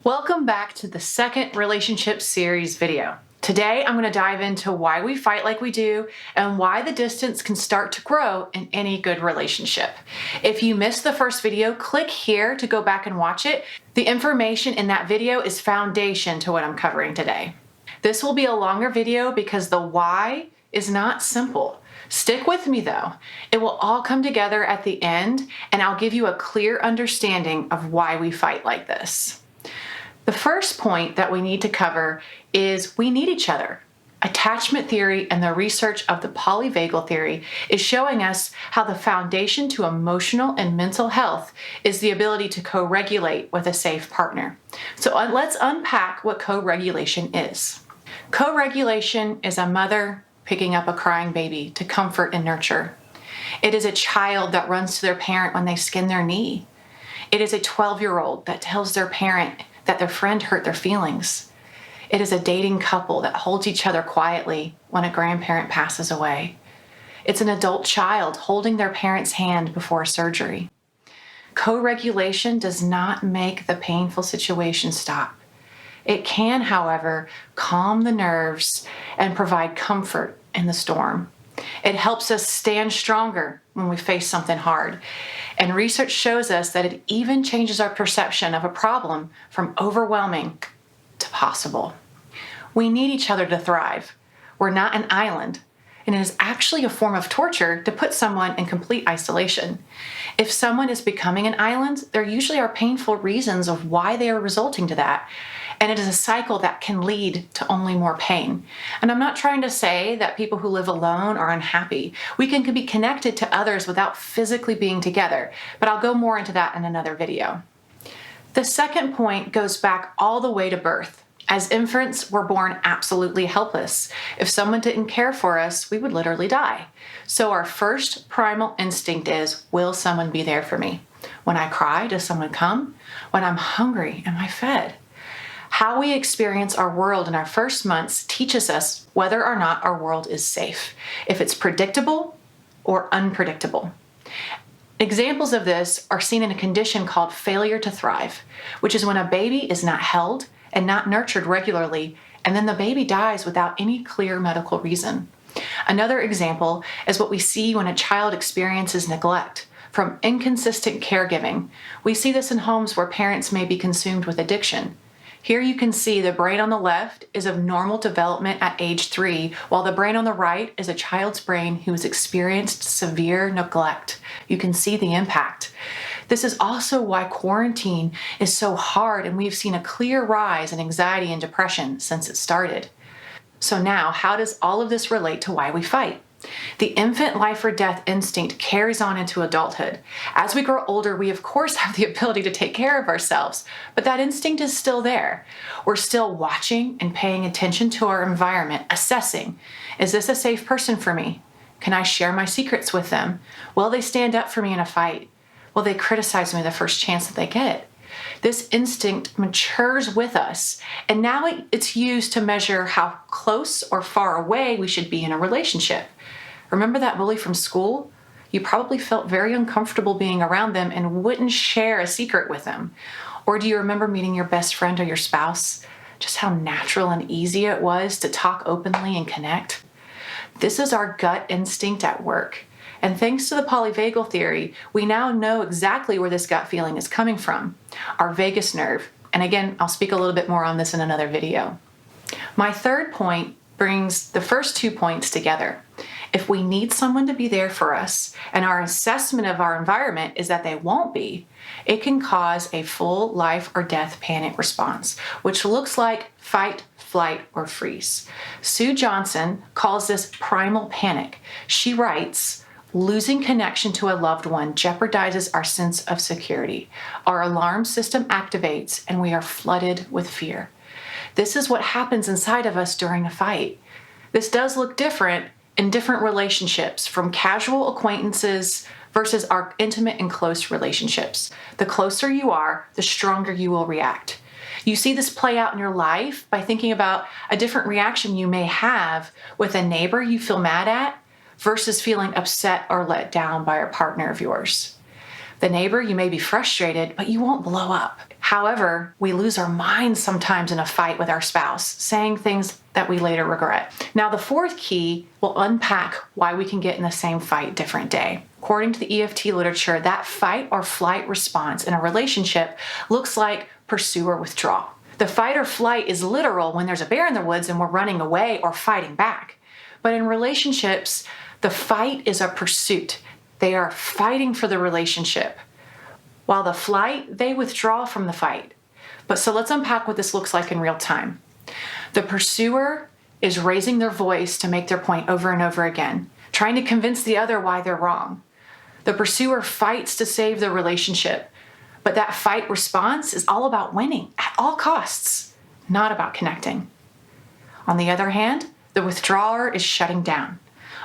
Welcome back to the second relationship series video. Today, I'm going to dive into why we fight like we do and why the distance can start to grow in any good relationship. If you missed the first video, click here to go back and watch it. The information in that video is foundation to what I'm covering today. This will be a longer video because the why is not simple. Stick with me though. It will all come together at the end, and I'll give you a clear understanding of why we fight like this. The first point that we need to cover is we need each other. Attachment theory and the research of the polyvagal theory is showing us how the foundation to emotional and mental health is the ability to co-regulate with a safe partner. So let's unpack what co-regulation is. Co-regulation is a mother picking up a crying baby to comfort and nurture. It is a child that runs to their parent when they skin their knee. It is a 12-year-old that tells their parent that their friend hurt their feelings. It is a dating couple that holds each other quietly when a grandparent passes away. It's an adult child holding their parent's hand before surgery. Co-regulation does not make the painful situation stop. It can, however, calm the nerves and provide comfort in the storm. It helps us stand stronger when we face something hard. And research shows us that it even changes our perception of a problem from overwhelming to possible. We need each other to thrive. We're not an island, and it is actually a form of torture to put someone in complete isolation. If someone is becoming an island, there usually are painful reasons of why they are resulting to that. And it is a cycle that can lead to only more pain. And I'm not trying to say that people who live alone are unhappy. We can be connected to others without physically being together, but I'll go more into that in another video. The second point goes back all the way to birth. As infants, we're born absolutely helpless. If someone didn't care for us, we would literally die. So our first primal instinct is, will someone be there for me? When I cry, does someone come? When I'm hungry, am I fed? How we experience our world in our first months teaches us whether or not our world is safe, if it's predictable or unpredictable. Examples of this are seen in a condition called failure to thrive, which is when a baby is not held and not nurtured regularly, and then the baby dies without any clear medical reason. Another example is what we see when a child experiences neglect from inconsistent caregiving. We see this in homes where parents may be consumed with addiction. Here you can see the brain on the left is of normal development at age 3, while the brain on the right is a child's brain who has experienced severe neglect. You can see the impact. This is also why quarantine is so hard, and we've seen a clear rise in anxiety and depression since it started. So now, how does all of this relate to why we fight? The infant life or death instinct carries on into adulthood. As we grow older, we of course have the ability to take care of ourselves, but that instinct is still there. We're still watching and paying attention to our environment, assessing, is this a safe person for me? Can I share my secrets with them? Will they stand up for me in a fight? Will they criticize me the first chance that they get? This instinct matures with us, and now it's used to measure how close or far away we should be in a relationship. Remember that bully from school? You probably felt very uncomfortable being around them and wouldn't share a secret with them. Or do you remember meeting your best friend or your spouse? Just how natural and easy it was to talk openly and connect. This is our gut instinct at work. And thanks to the polyvagal theory, we now know exactly where this gut feeling is coming from, our vagus nerve. And again, I'll speak a little bit more on this in another video. My third point brings the first 2 points together. If we need someone to be there for us, and our assessment of our environment is that they won't be, it can cause a full life or death panic response, which looks like fight, flight, or freeze. Sue Johnson calls this primal panic. She writes, losing connection to a loved one jeopardizes our sense of security. Our alarm system activates and we are flooded with fear. This is what happens inside of us during a fight. This does look different in different relationships, from casual acquaintances versus our intimate and close relationships. The closer you are, the stronger you will react. You see this play out in your life by thinking about a different reaction you may have with a neighbor you feel mad at versus feeling upset or let down by a partner of yours. The neighbor, you may be frustrated, but you won't blow up. However, we lose our minds sometimes in a fight with our spouse, saying things that we later regret. Now, the fourth key will unpack why we can get in the same fight different day. According to the EFT literature, that fight or flight response in a relationship looks like pursue or withdraw. The fight or flight is literal when there's a bear in the woods and we're running away or fighting back. But in relationships, the fight is a pursuit. They are fighting for the relationship. While the flight, they withdraw from the fight. So let's unpack what this looks like in real time. The pursuer is raising their voice to make their point over and over again, trying to convince the other why they're wrong. The pursuer fights to save the relationship, but that fight response is all about winning at all costs, not about connecting. On the other hand, the withdrawer is shutting down,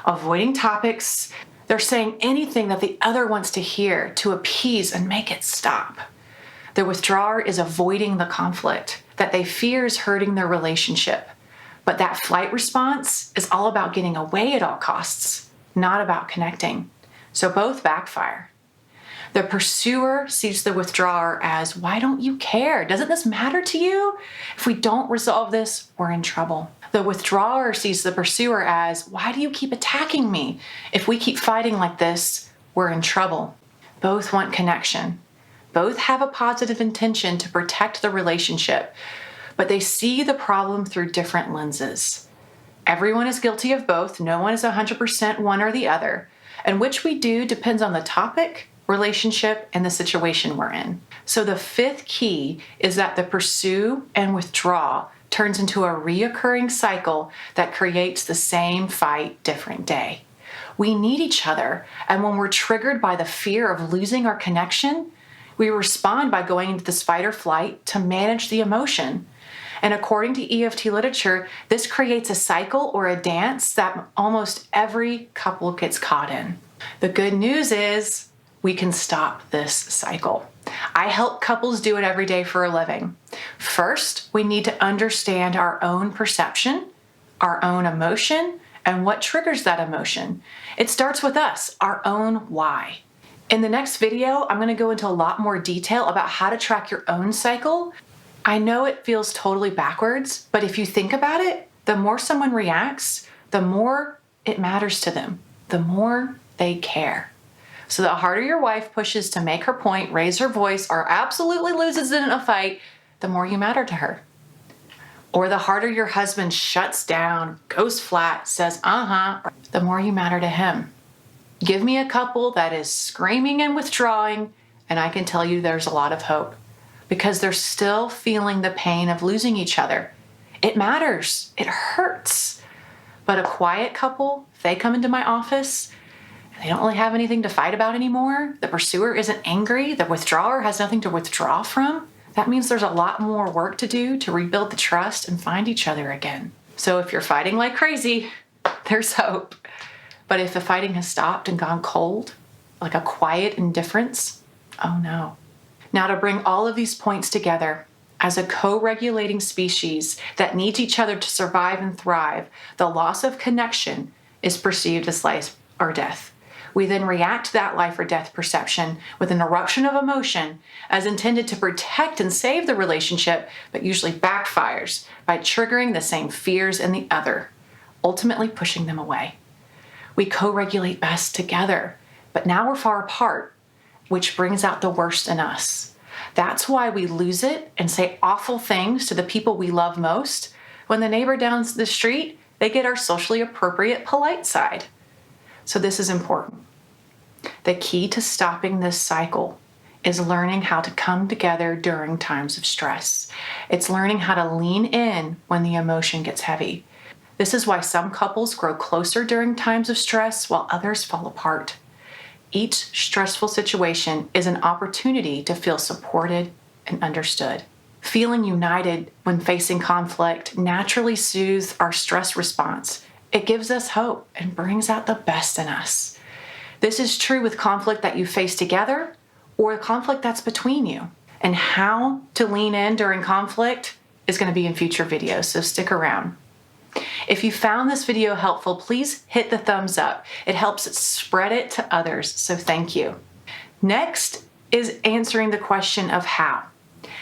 avoiding topics. They're saying anything that the other wants to hear to appease and make it stop. The withdrawer is avoiding the conflict that they fear is hurting their relationship. But that flight response is all about getting away at all costs, not about connecting. So both backfire. The pursuer sees the withdrawer as, why don't you care? Doesn't this matter to you? If we don't resolve this, we're in trouble. The withdrawer sees the pursuer as, why do you keep attacking me? If we keep fighting like this, we're in trouble. Both want connection. Both have a positive intention to protect the relationship, but they see the problem through different lenses. Everyone is guilty of both. No one is 100% one or the other. And which we do depends on the topic, relationship, and the situation we're in. So the fifth key is that the pursue and withdraw turns into a reoccurring cycle that creates the same fight, different day. We need each other, and when we're triggered by the fear of losing our connection, we respond by going into this fight or flight to manage the emotion. And according to EFT literature, this creates a cycle or a dance that almost every couple gets caught in. The good news is we can stop this cycle. I help couples do it every day for a living. First, we need to understand our own perception, our own emotion, and what triggers that emotion. It starts with us, our own why. In the next video, I'm going to go into a lot more detail about how to track your own cycle. I know it feels totally backwards, but if you think about it, the more someone reacts, the more it matters to them, the more they care. So the harder your wife pushes to make her point, raise her voice, or absolutely loses in a fight, the more you matter to her. Or the harder your husband shuts down, goes flat, says, the more you matter to him. Give me a couple that is screaming and withdrawing, and I can tell you there's a lot of hope because they're still feeling the pain of losing each other. It matters. It hurts. But a quiet couple, if they come into my office, they don't really have anything to fight about anymore. The pursuer isn't angry. The withdrawer has nothing to withdraw from. That means there's a lot more work to do to rebuild the trust and find each other again. So if you're fighting like crazy, there's hope. But if the fighting has stopped and gone cold, like a quiet indifference, oh no. Now to bring all of these points together, as a co-regulating species that needs each other to survive and thrive, the loss of connection is perceived as life or death. We then react to that life or death perception with an eruption of emotion as intended to protect and save the relationship, but usually backfires by triggering the same fears in the other, ultimately pushing them away. We co-regulate best together, but now we're far apart, which brings out the worst in us. That's why we lose it and say awful things to the people we love most. When the neighbor down the street, they get our socially appropriate, polite side. So this is important. The key to stopping this cycle is learning how to come together during times of stress. It's learning how to lean in when the emotion gets heavy. This is why some couples grow closer during times of stress while others fall apart. Each stressful situation is an opportunity to feel supported and understood. Feeling united when facing conflict naturally soothes our stress response. It gives us hope and brings out the best in us. This is true with conflict that you face together or conflict that's between you. And how to lean in during conflict is going to be in future videos, so stick around. If you found this video helpful, please hit the thumbs up. It helps spread it to others, so thank you. Next is answering the question of how.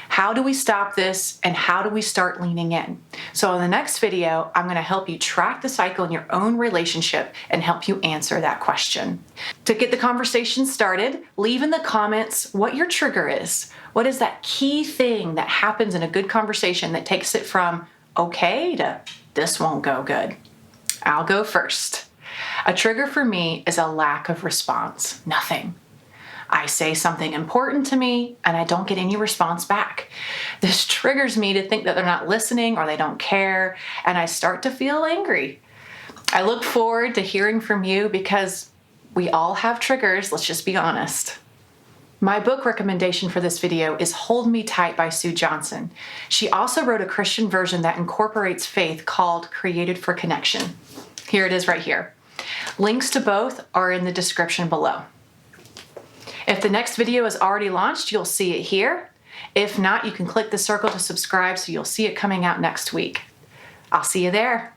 How do we stop this and how do we start leaning in? So in the next video, I'm going to help you track the cycle in your own relationship and help you answer that question. To get the conversation started, leave in the comments what your trigger is. What is that key thing that happens in a good conversation that takes it from okay to this won't go good? I'll go first. A trigger for me is a lack of response. Nothing. I say something important to me and I don't get any response back. This triggers me to think that they're not listening or they don't care, and I start to feel angry. I look forward to hearing from you because we all have triggers, let's just be honest. My book recommendation for this video is Hold Me Tight by Sue Johnson. She also wrote a Christian version that incorporates faith called Created for Connection. Here it is right here. Links to both are in the description below. If the next video is already launched, you'll see it here. If not, you can click the circle to subscribe so you'll see it coming out next week. I'll see you there.